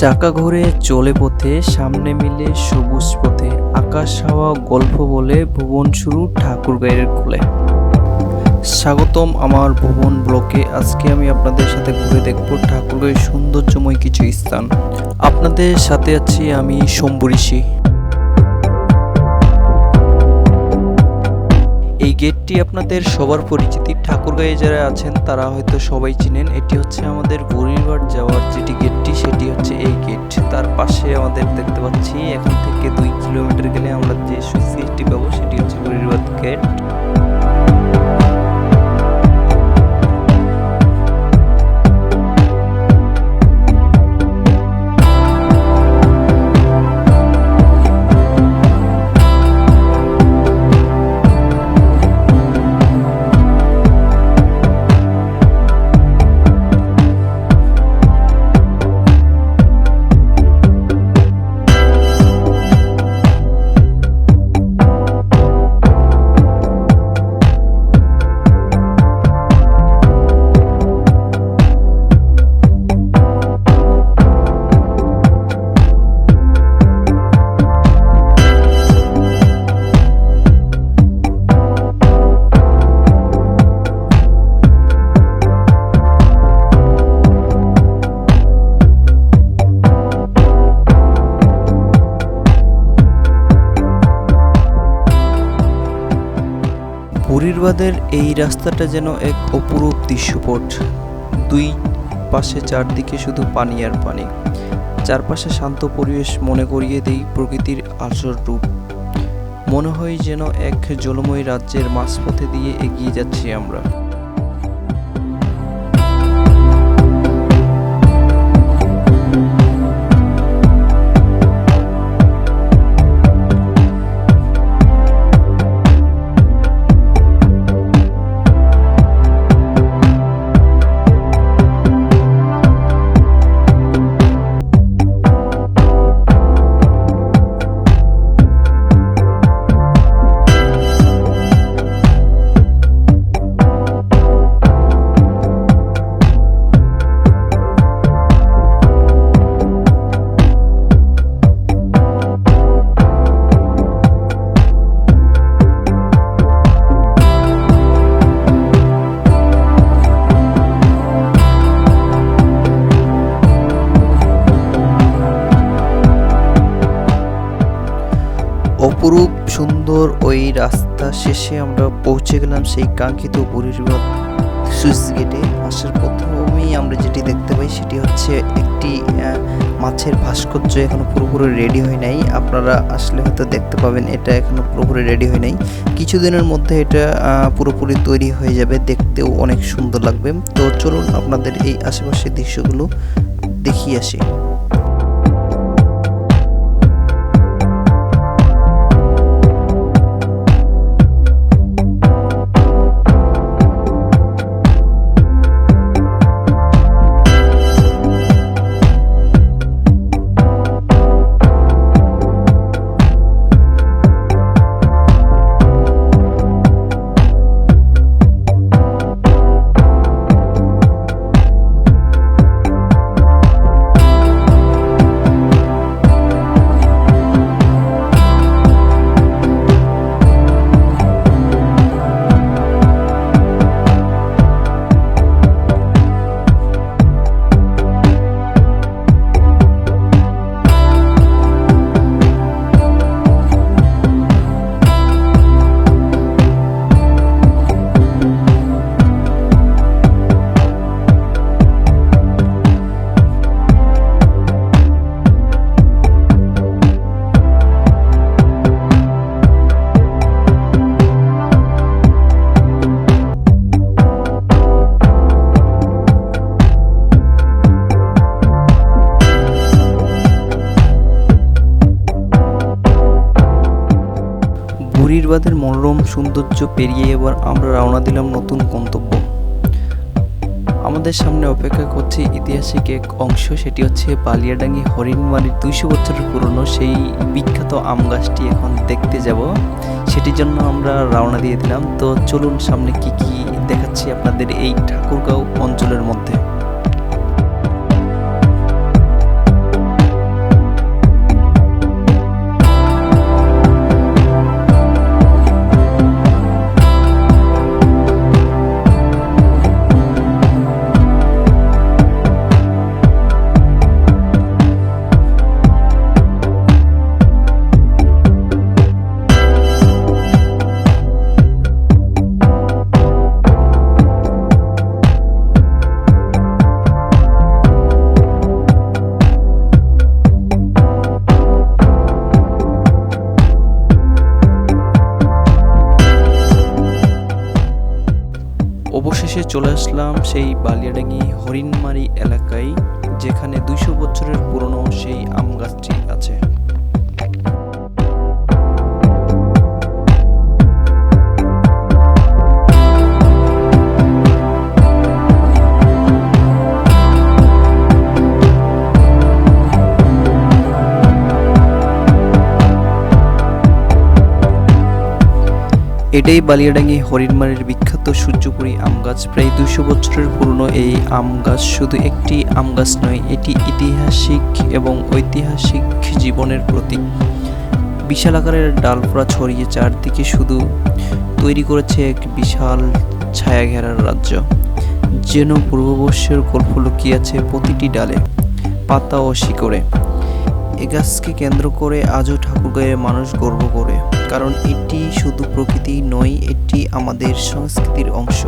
চাকা ঘুরে চলে পথে, সামনে মিলে সবুজ পথে, আকাশ হাওয়া গল্প বলে, ভুবন শুরু ঠাকুরগাঁয়ের কোলে। স্বাগতম আমার ভুবন ব্লকে। আজকে আমি আপনাদের সাথে ঘুরে দেখব ঠাকুরগাঁয়ের সৌন্দর্যময় কিছু স্থান। আপনাদের সাথে আছি আমি শম্ভু ঋষি। এই গেটটি আপনাদের সবার পরিচিতি। ঠাকুরগাঁয়ে যারা আছেন তারা হয়তো সবাই চিনেন। এটি হচ্ছে আমাদের বুড়িরবাট যাওয়ার যেটি গেটটি, সেটি হচ্ছে এই গেট। তার পাশে আমাদের দেখতে পাচ্ছি এখান থেকে 2 কিলোমিটার গেলে আমরা যে সুইচটি পাবো সেটি হচ্ছে বুড়িরবাট গেট। বুড়িরবাদের এই রাস্তাটা যেন এক অপরূপ দৃশ্যপট। 2 পাশে চারদিকে শুধু পানি আর পানি, চারপাশে শান্ত পরিবেশ মনে করিয়ে দেই প্রকৃতির আসল রূপ। মনে হয় যেন এক জলময় রাজ্যের মাঝপথে দিয়ে এগিয়ে যাচ্ছি আমরা। অপরূপ সুন্দর ওই রাস্তা শেষে আমরা পৌঁছে গেলাম সেই কাঙ্ক্ষিত বুড়িরবাট সুইচ গেটে। আসার প্রথমেই আমরা যেটি দেখতে পাই সেটি হচ্ছে একটি মাছের ভাস্কর্য। এখনো পুরোপুরি রেডি হয় নাই, আপনারা আসলে হয়তো দেখতে পাবেন। এটা এখনো পুরোপুরি রেডি হয় নাই, কিছুদিনের মধ্যে এটা পুরোপুরি তৈরি হয়ে যাবে, দেখতেও অনেক সুন্দর লাগবে। তো চলুন আপনাদের এই আশেপাশের দৃশ্যগুলো দেখিয়ে আসি। বুড়িরবাদের মনোরম সৌন্দর্য পেরিয়ে এবার আমরা রওনা দিলাম নতুন গন্তব্য। আমাদের সামনে অপেক্ষা করছে ঐতিহাসিক এক অংশ, সেটি হচ্ছে বালিয়াডাঙ্গি হরিণমারির 200 বছরের পুরনো সেই বিখ্যাত আম গাছটি এখন দেখতে যাব। সেটির জন্য আমরা রওনা দিয়ে দিলাম। তো চলুন সামনে কি কি দেখাচ্ছি আপনাদের এই ঠাকুরগাঁও অঞ্চলের মধ্যে। চলে আসলাম সেই বালিয়াডাঙ্গি হরিণমারি এলাকায়, যেখানে 200 বছরের পুরনো সেই আম গাছটি আছে। এটাই বালিয়াডাঙ্গি হরিণমারির বিখ্যাত সূর্যপুরী আম গাছ। প্রায় 200 বছরের পুরনো এই আম গাছ শুধু একটি আম গাছ নয়, এটি ঐতিহাসিক এবং ঐতিহাসিক জীবনের প্রতীক। বিশাল আকারের ডালপালা ছড়িয়ে চারদিকে শুধু তৈরি করেছে এক বিশাল ছায়া ঘেরার রাজ্য, যেন পূর্ববর্ষের গল্প লুকিয়ে আছে প্রতিটি ডালে, পাতা ও শিকড়ে। এ গাছকে কেন্দ্র করে আজও ঠাকুরগাঁয়ের মানুষ গর্ব করে, কারণ এটি শুধু প্রকৃতি নয়, এটি আমাদের সংস্কৃতির অংশ।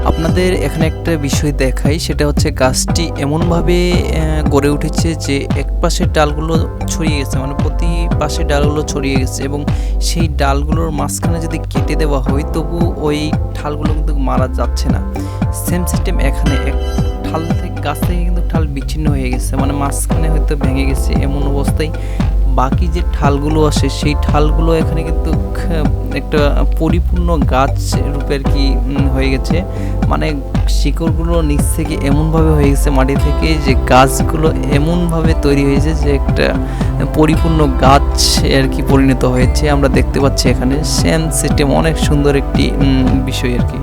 আপনাদের এখানে একটা বিষয় দেখাই, সেটা হচ্ছে গাছটি এমনভাবে গড়ে উঠেছে যে এক পাশের ডালগুলো ছড়িয়ে গেছে, মানে প্রতি পাশের ডালগুলো ছড়িয়ে গেছে, এবং সেই ডালগুলোর মাঝখানে যদি কেটে দেওয়া হয় তবু ওই ঠালগুলো কিন্তু মারা যাচ্ছে না। সেম সিস্টেম এখানে এক ঠাল থেকে, গাছ থেকে কিন্তু ঠাল বিচ্ছিন্ন হয়ে গেছে, মানে মাঝখানে হয়তো ভেঙে গেছে, এমন অবস্থায় বাকি যে ঠালগুলো আসে সেই ঠালগুলো এখানে কিন্তু একটা পরিপূর্ণ গাছ রূপে আর কি হয়ে গেছে, মানে শিকড়গুলো নিচ থেকে এমনভাবে হয়ে গেছে মাটি থেকে যে গাছগুলো এমনভাবে তৈরি হয়েছে যে একটা পরিপূর্ণ গাছ আর কি পরিণত হয়েছে। আমরা দেখতে পাচ্ছি এখানে সেম সিস্টেম, অনেক সুন্দর একটি বিষয় আর কি।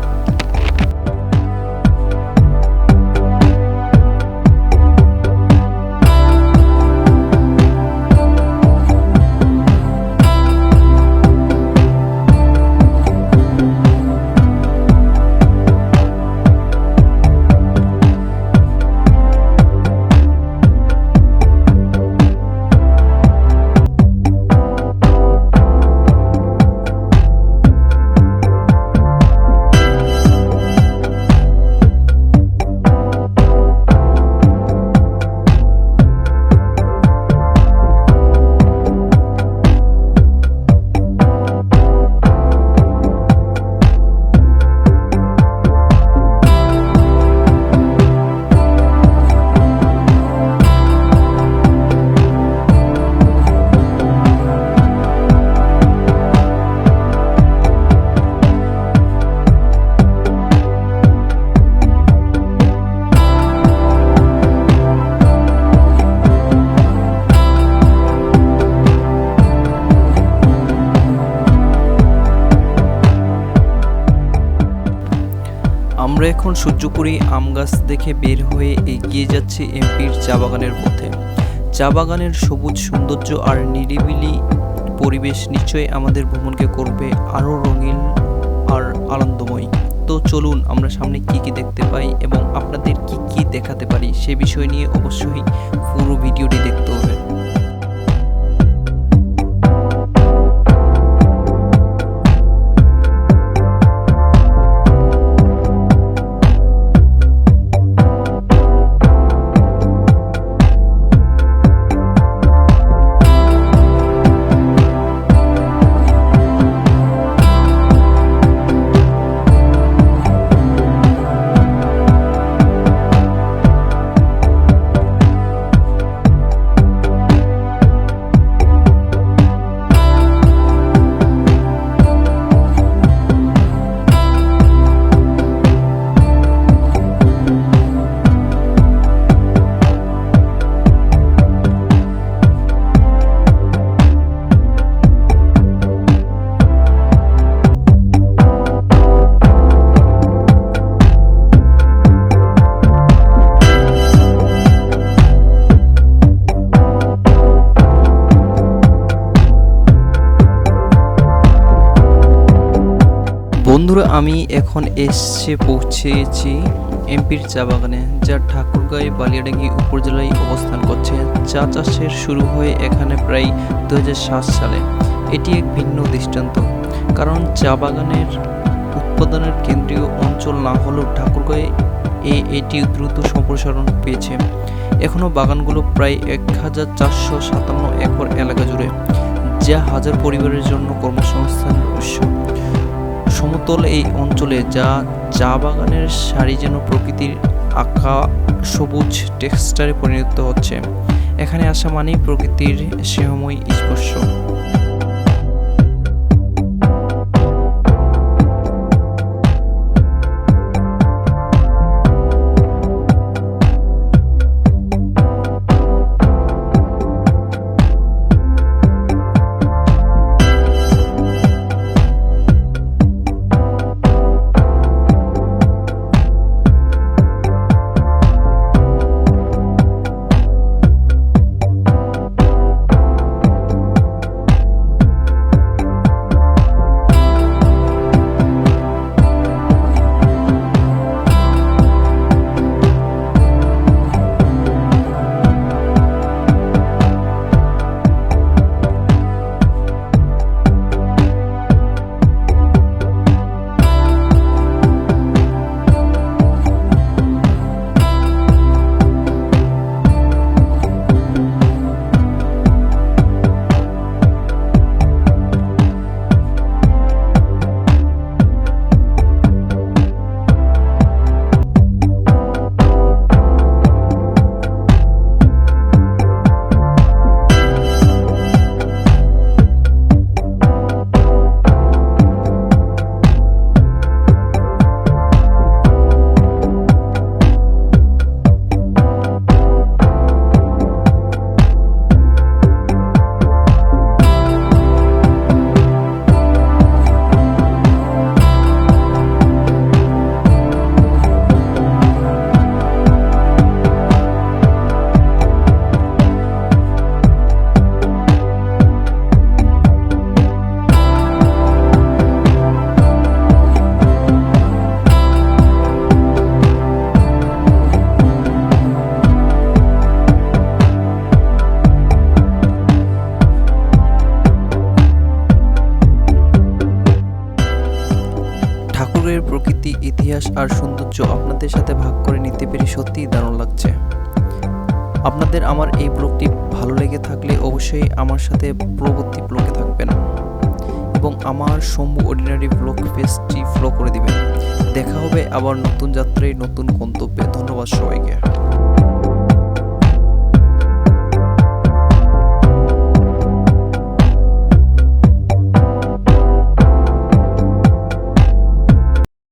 আমরা এখন সূর্যপুরী আম গাছ দেখে বের হয়ে এগিয়ে যাচ্ছি এমপির চা বাগানের পথে। চা বাগানের সবুজ সৌন্দর্য আর নিরিবিলি পরিবেশ নিশ্চয়ই আমাদের ভ্রমণকে করবে আরও রঙিন আর আনন্দময়। তো চলুন আমরা সামনে কি কি দেখতে পাই এবং আপনাদের কি কি দেখাতে পারি সে বিষয় নিয়ে অবশ্যই পুরো ভিডিওটি দেখতে হবে। বন্ধুরা, আমি এখন এসে পৌঁছেছি এমপির চা বাগানে, যা ঠাকুরগাঁও বালিয়াডাঙ্গি উপজেলায় অবস্থান করছে। চা চাষের শুরু হয়ে এখানে প্রায় 2007 সালে। এটি এক ভিন্ন দৃষ্টান্ত, কারণ চা বাগানের উৎপাদনের কেন্দ্রীয় অঞ্চল না হলেও ঠাকুরগাঁও এটি দ্রুত সম্প্রসারণ পেয়েছে। এখনও বাগানগুলো প্রায় 1457 একর এলাকা জুড়ে, যা হাজার পরিবারের জন্য কর্মসংস্থানের উৎস। সমতল এই অঞ্চলে যা চা বাগানের সারি যেন প্রকৃতির আঁকা সবুজ টেক্সচারে পরিণত হচ্ছে। এখানে আসা মানেই প্রকৃতির স্নেহময় স্পর্শ। ঠাকুরের প্রকৃতি, ইতিহাস আর সৌন্দর্য আপনাদের সাথে ভাগ করে নিতে পেরে সত্যিই দারুণ লাগছে। আপনাদের আমার এই ব্লগটি ভালো লেগে থাকলে অবশ্যই আমার সাথে পরবর্তী ব্লগে থাকবেন এবং আমার শম্ভু অর্ডিনারি ব্লগ পেজটি ফলো করে দিবেন। দেখা হবে আবার নতুন যাত্রায় নতুন গন্তব্যে। ধন্যবাদ সবাইকে।